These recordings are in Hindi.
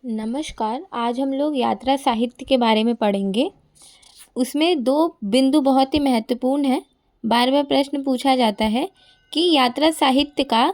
नमस्कार। आज हम लोग यात्रा साहित्य के बारे में पढ़ेंगे। उसमें दो बिंदु बहुत ही महत्वपूर्ण हैं। बार बार प्रश्न पूछा जाता है कि यात्रा साहित्य का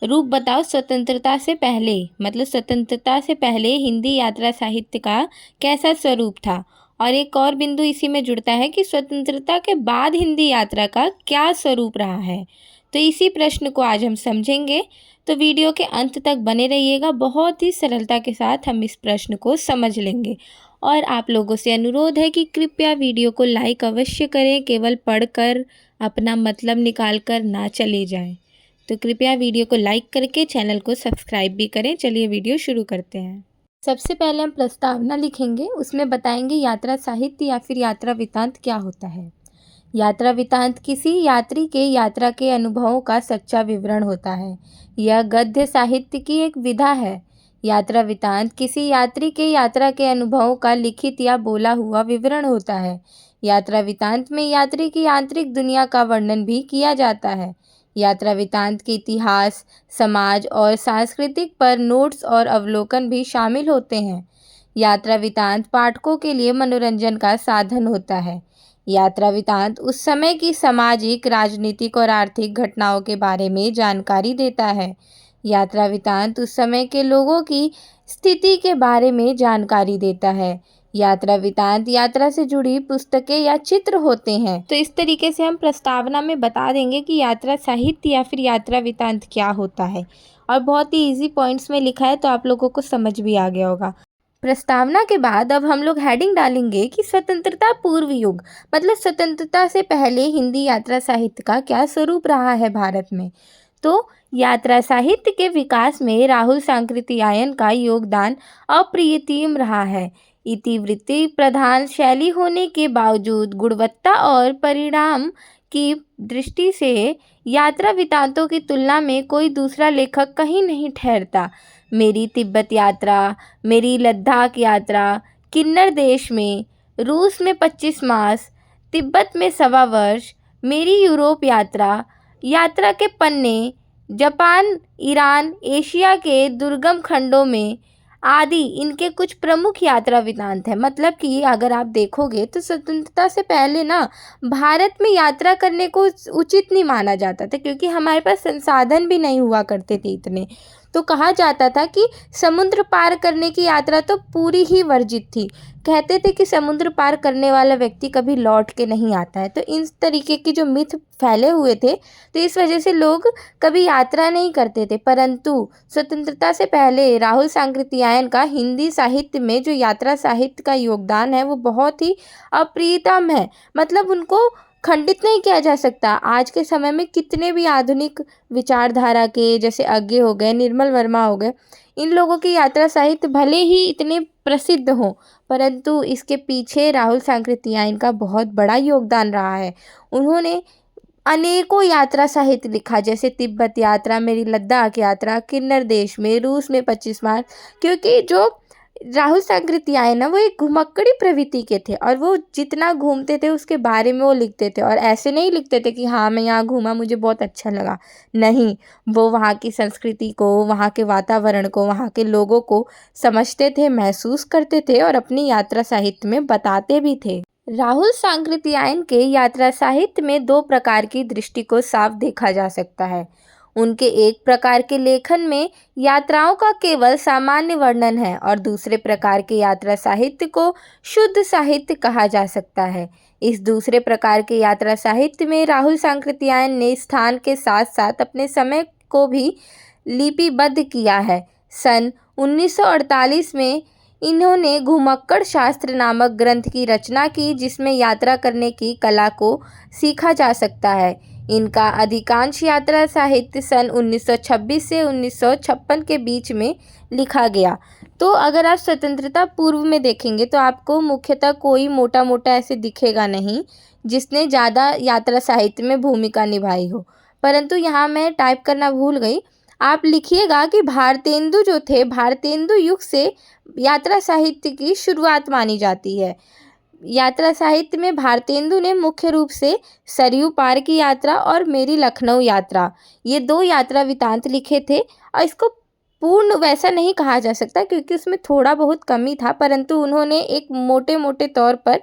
रूप बताओ स्वतंत्रता से पहले, मतलब स्वतंत्रता से पहले हिंदी यात्रा साहित्य का कैसा स्वरूप था। और एक और बिंदु इसी में जुड़ता है कि स्वतंत्रता के बाद हिंदी यात्रा का क्या स्वरूप रहा है। तो इसी प्रश्न को आज हम समझेंगे। तो वीडियो के अंत तक बने रहिएगा। बहुत ही सरलता के साथ हम इस प्रश्न को समझ लेंगे। और आप लोगों से अनुरोध है कि कृपया वीडियो को लाइक अवश्य करें, केवल पढ़कर अपना मतलब निकाल कर ना चले जाएं। तो कृपया वीडियो को लाइक करके चैनल को सब्सक्राइब भी करें। चलिए वीडियो शुरू करते हैं। सबसे पहले हम प्रस्तावना लिखेंगे। उसमें बताएंगे यात्रा साहित्य या फिर यात्रा वृत्तांत क्या होता है। यात्रा वृत्तांत किसी यात्री के यात्रा के अनुभवों का सच्चा विवरण होता है। यह गद्य साहित्य की एक विधा है। यात्रा वृत्तांत किसी यात्री के यात्रा के अनुभवों का लिखित या बोला हुआ विवरण होता है। यात्रा वृत्तांत में यात्री की आंतरिक दुनिया का वर्णन भी किया जाता है। यात्रा वृत्तांत के इतिहास, समाज और सांस्कृतिक पर नोट्स और अवलोकन भी शामिल होते हैं। यात्रा वृत्तांत पाठकों के लिए मनोरंजन का साधन होता है। यात्रा वृत्तांत उस समय की सामाजिक, राजनीतिक और आर्थिक घटनाओं के बारे में जानकारी देता है। यात्रा वृत्तांत उस समय के लोगों की स्थिति के बारे में जानकारी देता है। यात्रा वृत्तांत यात्रा से जुड़ी पुस्तकें या चित्र होते हैं। तो इस तरीके से हम प्रस्तावना में बता देंगे कि यात्रा साहित्य या फिर यात्रा वृत्तांत क्या होता है। और बहुत ही इजी पॉइंट्स में लिखा है, तो आप लोगों को समझ भी आ गया होगा। प्रस्तावना के बाद अब हम लोग हेडिंग डालेंगे कि स्वतंत्रता पूर्व युग, मतलब स्वतंत्रता से पहले हिंदी यात्रा साहित्य का क्या स्वरूप रहा है भारत में। तो यात्रा साहित्य के विकास में राहुल सांकृत्यायन का योगदान अप्रतिम रहा है। इतिवृत्ति प्रधान शैली होने के बावजूद गुणवत्ता और परिणाम की दृष्टि से यात्रा वृत्तांतों की तुलना में कोई दूसरा लेखक कहीं नहीं ठहरता। मेरी तिब्बत यात्रा, मेरी लद्दाख यात्रा, किन्नर देश में, रूस में 25 मास, तिब्बत में 1.25 वर्ष, मेरी यूरोप यात्रा, यात्रा के पन्ने, जापान, ईरान, एशिया के दुर्गम खंडों में आदि इनके कुछ प्रमुख यात्रा वृत्तांत हैं। मतलब कि अगर आप देखोगे तो स्वतंत्रता से पहले ना भारत में यात्रा करने को उचित नहीं माना जाता था, क्योंकि हमारे पास संसाधन भी नहीं हुआ करते थे इतने। तो कहा जाता था कि समुद्र पार करने की यात्रा तो पूरी ही वर्जित थी। कहते थे कि समुद्र पार करने वाला व्यक्ति कभी लौट के नहीं आता है। तो इस तरीके के जो मिथ फैले हुए थे, तो इस वजह से लोग कभी यात्रा नहीं करते थे। परंतु स्वतंत्रता से पहले राहुल सांकृत्यायन का हिंदी साहित्य में जो यात्रा साहित्य का योगदान है वो बहुत ही अप्रियतम है। मतलब उनको खंडित नहीं किया जा सकता। आज के समय में कितने भी आधुनिक विचारधारा के, जैसे अज्ञे हो गए, निर्मल वर्मा हो गए, इन लोगों की यात्रा साहित्य भले ही इतने प्रसिद्ध हों, परंतु इसके पीछे राहुल सांकृत्यायन का बहुत बड़ा योगदान रहा है। उन्होंने अनेकों यात्रा साहित्य लिखा, जैसे तिब्बत यात्रा, मेरी लद्दाख यात्रा, किन्नर देश में, रूस में 25 मार्च। क्योंकि जो राहुल सांकृत्यायन ना वो एक घुमक्कड़ी प्रवृत्ति के थे, और वो जितना घूमते थे उसके बारे में वो लिखते थे। और ऐसे नहीं लिखते थे कि हाँ मैं यहाँ घूमा, मुझे बहुत अच्छा लगा। नहीं, वो वहाँ की संस्कृति को, वहाँ के वातावरण को, वहाँ के लोगों को समझते थे, महसूस करते थे और अपनी यात्रा साहित्य में बताते भी थे। राहुल सांकृत्यायन के यात्रा साहित्य में दो प्रकार की दृष्टि को साफ देखा जा सकता है। उनके एक प्रकार के लेखन में यात्राओं का केवल सामान्य वर्णन है, और दूसरे प्रकार के यात्रा साहित्य को शुद्ध साहित्य कहा जा सकता है। इस दूसरे प्रकार के यात्रा साहित्य में राहुल सांकृत्यायन ने स्थान के साथ साथ अपने समय को भी लिपिबद्ध किया है। सन 1948 में इन्होंने घुमक्कड़ शास्त्र नामक ग्रंथ की रचना की, जिसमें यात्रा करने की कला को सीखा जा सकता है। इनका अधिकांश यात्रा साहित्य सन 1926 से 1956 के बीच में लिखा गया। तो अगर आप स्वतंत्रता पूर्व में देखेंगे तो आपको मुख्यतः कोई मोटा मोटा ऐसे दिखेगा नहीं जिसने ज़्यादा यात्रा साहित्य में भूमिका निभाई हो। परंतु यहाँ मैं टाइप करना भूल गई, आप लिखिएगा कि भारतेंदु जो थे, भारतेंदु युग से यात्रा साहित्य की शुरुआत मानी जाती है। यात्रा साहित्य में भारतेंदु ने मुख्य रूप से सरयू पार की यात्रा और मेरी लखनऊ यात्रा, ये दो यात्रा वृत्तांत लिखे थे। और इसको पूर्ण वैसा नहीं कहा जा सकता क्योंकि उसमें थोड़ा बहुत कमी था, परंतु उन्होंने एक मोटे-मोटे तौर पर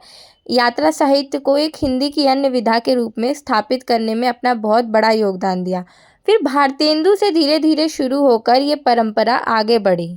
यात्रा साहित्य को एक हिंदी की अन्य विधा के रूप में स्थापित करने में अपना बहुत बड़ा योगदान दिया। फिर भारतेंदु से धीरे-धीरे शुरू होकर ये परंपरा आगे बढ़ी।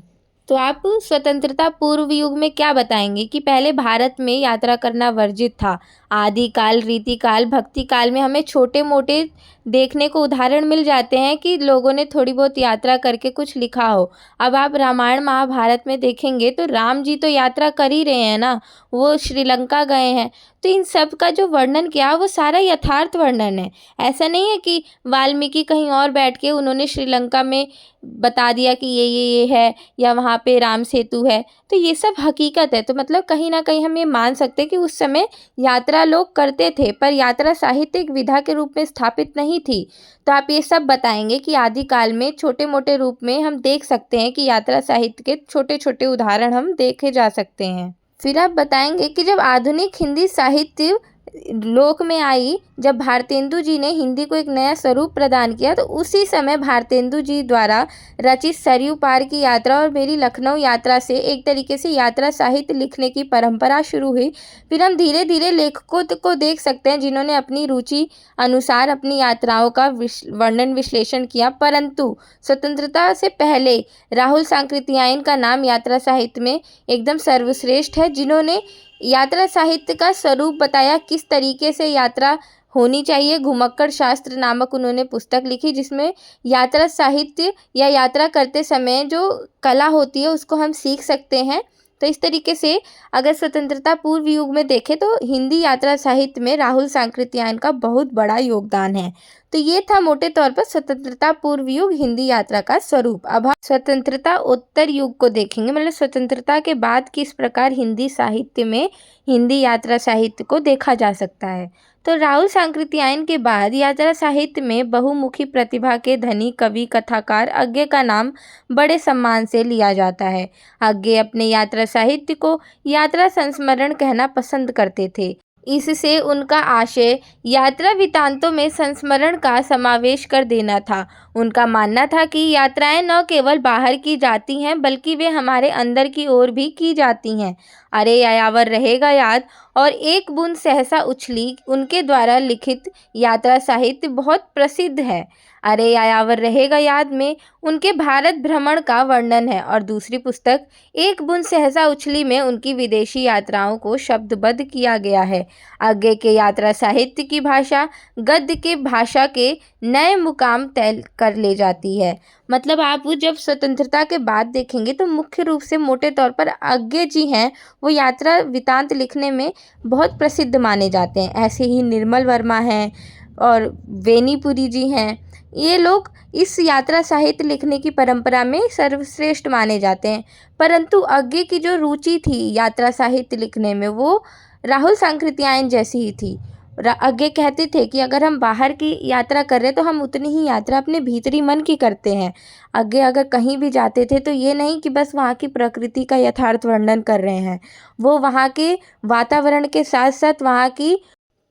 तो आप स्वतंत्रता पूर्व युग में क्या बताएंगे कि पहले भारत में यात्रा करना वर्जित था। आदिकाल, रीतिकाल, भक्ति काल में हमें छोटे मोटे देखने को उदाहरण मिल जाते हैं कि लोगों ने थोड़ी बहुत यात्रा करके कुछ लिखा हो। अब आप रामायण महाभारत में देखेंगे तो राम जी तो यात्रा कर ही रहे हैं ना, वो श्रीलंका गए हैं। तो इन सब का जो वर्णन किया वो सारा यथार्थ वर्णन है। ऐसा नहीं है कि वाल्मीकि कहीं और बैठ के उन्होंने श्रीलंका में बता दिया कि ये है या वहाँ पे राम सेतु है। तो ये सब हकीकत है। तो मतलब कहीं ना कहीं हम ये मान सकते हैं कि उस समय यात्रा लोग करते थे, पर यात्रा साहित्य एक विधा के रूप में स्थापित नहीं थी। तो आप ये सब बताएंगे कि आदिकाल में छोटे मोटे रूप में हम देख सकते हैं कि यात्रा साहित्य के छोटे छोटे उदाहरण हम देखे जा सकते हैं। फिर आप बताएंगे कि जब आधुनिक हिंदी साहित्य लोक में आई, जब भारतेंदु जी ने हिंदी को एक नया स्वरूप प्रदान किया, तो उसी समय भारतेंदु जी द्वारा रचित सरयू पार की यात्रा और मेरी लखनऊ यात्रा से एक तरीके से यात्रा साहित्य लिखने की परंपरा शुरू हुई। फिर हम धीरे धीरे लेखकों को देख सकते हैं जिन्होंने अपनी रुचि अनुसार अपनी यात्राओं का वर्णन विश्लेषण किया। परंतु स्वतंत्रता से पहले राहुल सांकृत्यायन का नाम यात्रा साहित्य में एकदम सर्वश्रेष्ठ है, जिन्होंने यात्रा साहित्य का स्वरूप बताया, किस तरीके से यात्रा होनी चाहिए। घुमक्कड़ शास्त्र नामक उन्होंने पुस्तक लिखी जिसमें यात्रा साहित्य या यात्रा करते समय जो कला होती है उसको हम सीख सकते हैं। तो इस तरीके से अगर स्वतंत्रता पूर्व युग में देखें तो हिंदी यात्रा साहित्य में राहुल सांकृत्यायन का बहुत बड़ा योगदान है। तो ये था मोटे तौर पर स्वतंत्रता पूर्व युग हिंदी यात्रा का स्वरूप। अब हम स्वतंत्रता उत्तर युग को देखेंगे, मतलब स्वतंत्रता के बाद किस प्रकार हिंदी साहित्य में हिंदी यात्रा साहित्य को देखा जा सकता है। तो राहुल सांकृत्यायन के बाद यात्रा साहित्य में बहुमुखी प्रतिभा के धनी कवि कथाकार अज्ञे का नाम बड़े सम्मान से लिया जाता है। अज्ञे अपने यात्रा साहित्य को यात्रा संस्मरण कहना पसंद करते थे। इससे उनका आशय यात्रा वृत्तांतों में संस्मरण का समावेश कर देना था। उनका मानना था कि यात्राएं न केवल बाहर की जाती हैं बल्कि वे हमारे अंदर की ओर भी की जाती हैं। अरे यायावर रहेगा याद और एक बूंद सहसा उछली उनके द्वारा लिखित यात्रा साहित्य बहुत प्रसिद्ध है। अरे यायावर रहेगा याद में उनके भारत भ्रमण का वर्णन है और दूसरी पुस्तक एक बूंद सहसा उछली में उनकी विदेशी यात्राओं को शब्दबद्ध किया गया है। आगे के यात्रा साहित्य की भाषा गद्य के भाषा के नए मुकाम तय कर ले जाती है। मतलब आप जब स्वतंत्रता के बाद देखेंगे तो मुख्य रूप से मोटे तौर पर अज्ञे जी हैं, वो यात्रा वृत्तांत लिखने में बहुत प्रसिद्ध माने जाते हैं। ऐसे ही निर्मल वर्मा हैं और वेनीपुरी जी हैं। ये लोग इस यात्रा साहित्य लिखने की परंपरा में सर्वश्रेष्ठ माने जाते हैं। परंतु अज्ञे की जो रुचि थी यात्रा साहित्य लिखने में वो राहुल सांकृत्यायन जैसी ही थी। अज्ञे कहते थे कि अगर हम बाहर की यात्रा कर रहे हैं तो हम उतनी ही यात्रा अपने भीतरी मन की करते हैं। अज्ञे अगर कहीं भी जाते थे तो ये नहीं कि बस वहाँ की प्रकृति का यथार्थ वर्णन कर रहे हैं, वो वहाँ के वातावरण के साथ साथ वहाँ की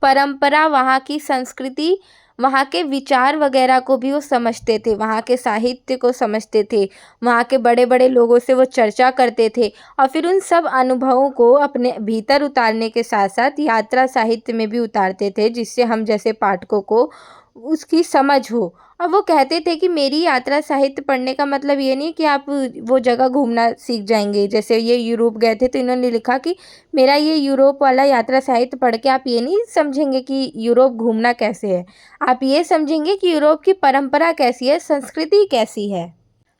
परंपरा, वहाँ की संस्कृति, वहाँ के विचार वगैरह को भी वो समझते थे, वहाँ के साहित्य को समझते थे, वहाँ के बड़े बड़े लोगों से वो चर्चा करते थे और फिर उन सब अनुभवों को अपने भीतर उतारने के साथ साथ यात्रा साहित्य में भी उतारते थे, जिससे हम जैसे पाठकों को उसकी समझ हो। और वो कहते थे कि मेरी यात्रा साहित्य पढ़ने का मतलब ये नहीं कि आप वो जगह घूमना सीख जाएंगे। जैसे ये यूरोप गए थे तो इन्होंने लिखा कि मेरा ये यूरोप वाला यात्रा साहित्य पढ़ के आप ये नहीं समझेंगे कि यूरोप घूमना कैसे है, आप ये समझेंगे कि यूरोप की परंपरा कैसी है, संस्कृति कैसी है।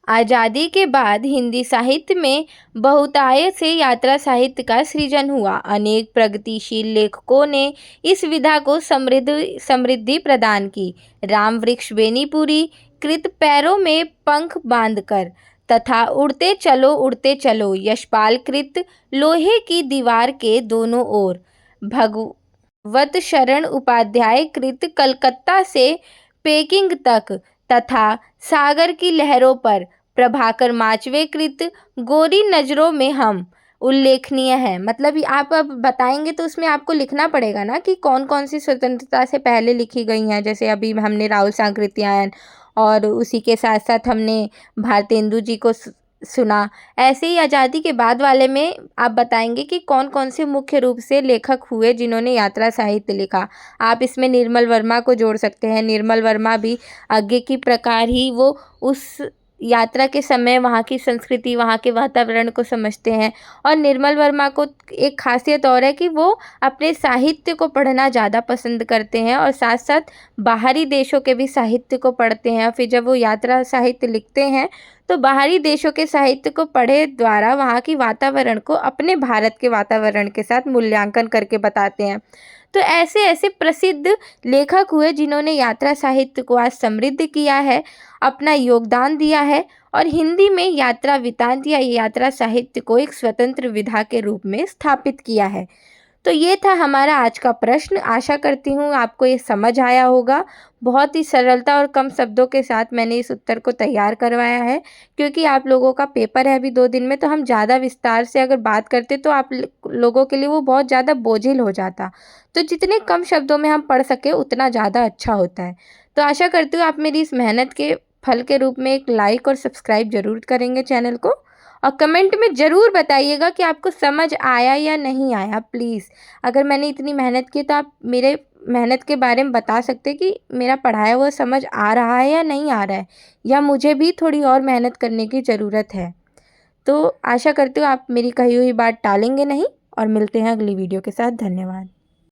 आज़ादी के बाद हिंदी साहित्य में बहुतायत से यात्रा साहित्य का सृजन हुआ। अनेक प्रगतिशील लेखकों ने इस विधा को समृद्धि प्रदान की। राम वृक्ष बेनीपुरी कृत पैरों में पंख बांधकर तथा उड़ते चलो यशपाल कृत लोहे की दीवार के दोनों ओर, भगवत शरण उपाध्याय कृत कलकत्ता से पेकिंग तक तथा सागर की लहरों पर प्रभाकर माचवे कृत गोरी नजरों में हम उल्लेखनीय है। मतलब आप अब बताएंगे तो उसमें आपको लिखना पड़ेगा ना कि कौन कौन सी स्वतंत्रता से पहले लिखी गई हैं। जैसे अभी हमने राहुल सांकृत्यायन और उसी के साथ साथ हमने भारतेंदु जी को सुना। ऐसे ही आज़ादी के बाद वाले में आप बताएंगे कि कौन कौन से मुख्य रूप से लेखक हुए जिन्होंने यात्रा साहित्य लिखा। आप इसमें निर्मल वर्मा को जोड़ सकते हैं। निर्मल वर्मा भी आगे की प्रकार ही वो उस यात्रा के समय वहाँ की संस्कृति, वहाँ के वातावरण को समझते हैं। और निर्मल वर्मा को एक खासियत और है कि वो अपने साहित्य को पढ़ना ज़्यादा पसंद करते हैं और साथ साथ बाहरी देशों के भी साहित्य को पढ़ते हैं। फिर जब वो यात्रा साहित्य लिखते हैं तो बाहरी देशों के साहित्य को पढ़े द्वारा वहाँ की वातावरण को अपने भारत के वातावरण के साथ मूल्यांकन करके बताते हैं। तो ऐसे ऐसे प्रसिद्ध लेखक हुए जिन्होंने यात्रा साहित्य को आज समृद्ध किया है, अपना योगदान दिया है और हिंदी में यात्रा वृत्तांत या यात्रा साहित्य को एक स्वतंत्र विधा के रूप में स्थापित किया है। तो ये था हमारा आज का प्रश्न। आशा करती हूँ आपको ये समझ आया होगा। बहुत ही सरलता और कम शब्दों के साथ मैंने इस उत्तर को तैयार करवाया है, क्योंकि आप लोगों का पेपर है अभी 2 दिन में, तो हम ज़्यादा विस्तार से अगर बात करते तो आप लोगों के लिए वो बहुत ज़्यादा बोझिल हो जाता। तो जितने कम शब्दों में हम पढ़ सके उतना ज़्यादा अच्छा होता है। तो आशा करती हूँ आप मेरी इस मेहनत के फल के रूप में एक लाइक और सब्सक्राइब ज़रूर करेंगे चैनल को, और कमेंट में ज़रूर बताइएगा कि आपको समझ आया या नहीं आया। प्लीज़, अगर मैंने इतनी मेहनत की तो आप मेरे मेहनत के बारे में बता सकते हैं कि मेरा पढ़ाया हुआ समझ आ रहा है या नहीं आ रहा है, या मुझे भी थोड़ी और मेहनत करने की ज़रूरत है। तो आशा करती हूँ आप मेरी कही हुई बात टालेंगे नहीं, और मिलते हैं अगली वीडियो के साथ। धन्यवाद।